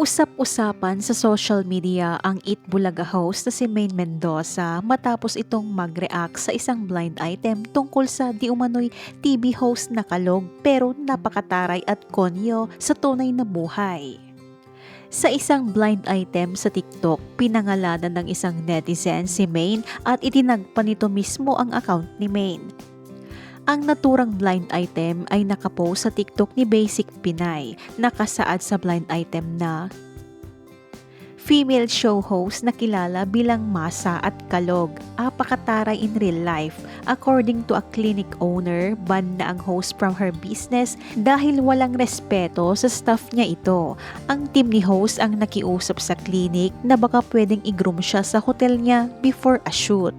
Usap-usapan sa social media ang Eat Bulaga host na si Maine Mendoza matapos itong mag-react sa isang blind item tungkol sa di umano'y TV host na kalog pero napakataray at konyo sa tunay na buhay. Sa isang blind item sa TikTok, pinangalanan ng isang netizen si Maine at itinagpa nito mismo ang account ni Maine. Ang naturang blind item ay nakapost sa TikTok ni Basic Pinay, nakasaad sa blind item na female show host na kilala bilang Masa at Kalog, apakataray in real life. According to a clinic owner, ban na ang host from her business dahil walang respeto sa staff niya ito. Ang team ni host ang nakiusap sa clinic na baka pwedeng i-groom siya sa hotel niya before a shoot.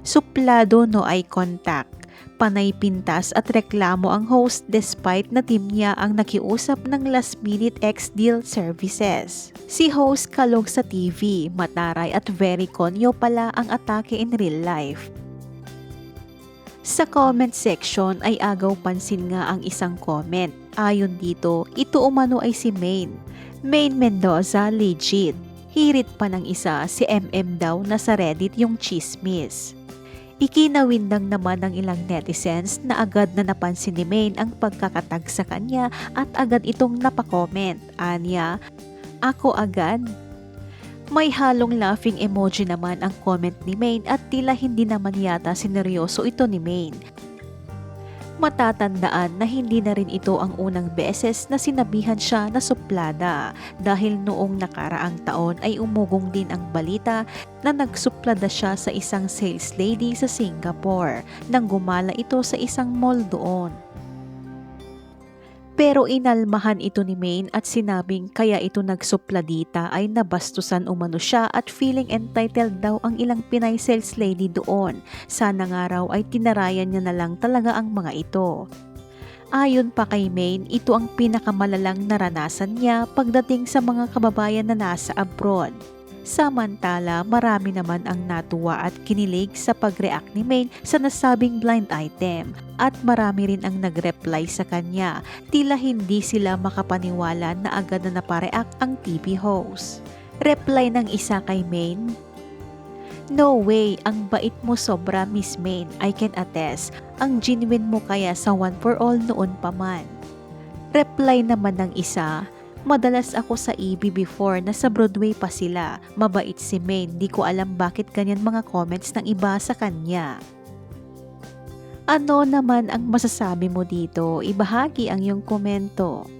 Suplado, no eye contact. Panay pintas at reklamo ang host despite na team niya ang nakiusap ng last-minute ex-deal services. Si host kalog sa TV, mataray at very konyo pala ang atake in real life. Sa comment section ay agaw pansin nga ang isang comment. Ayon dito, ito umano ay si Maine Mendoza legit. Hirit pa ng isa si MM daw na sa Reddit yung chismis. Ikinawindang naman ng ilang netizens na agad na napansin ni Maine ang pagkakatag sa kanya at agad itong napakomment. Anya, ako agad? May halong laughing emoji naman ang comment ni Maine at tila hindi naman yata sineryoso ito ni Maine. Matatandaan na hindi na rin ito ang unang beses na sinabihan siya na suplada dahil noong nakaraang taon ay umugong din ang balita na nagsuplada siya sa isang sales lady sa Singapore nang gumala ito sa isang mall doon. Pero inalmahan ito ni Maine at sinabing kaya ito nagsupladita ay nabastusan umano siya at feeling entitled daw ang ilang Pinay sales lady doon. Sana nga raw ay tinarayan niya na lang talaga ang mga ito. Ayon pa kay Maine, ito ang pinakamalalang naranasan niya pagdating sa mga kababayan na nasa abroad. Samantala, marami naman ang natuwa at kinilig sa pag-react ni Maine sa nasabing blind item at marami rin ang nag-reply sa kanya. Tila hindi sila makapaniwala na agad na napareact ang TV host. Reply ng isa kay Maine, "No way, ang bait mo sobra Miss Maine, I can attest. Ang genuine mo kaya sa One for All noon pa man." Reply naman ng isa, "Madalas ako sa EB before, nasa Broadway pa sila. Mabait si Maine, di ko alam bakit ganyan mga comments ng iba sa kanya." Ano naman ang masasabi mo dito? Ibahagi ang iyong komento.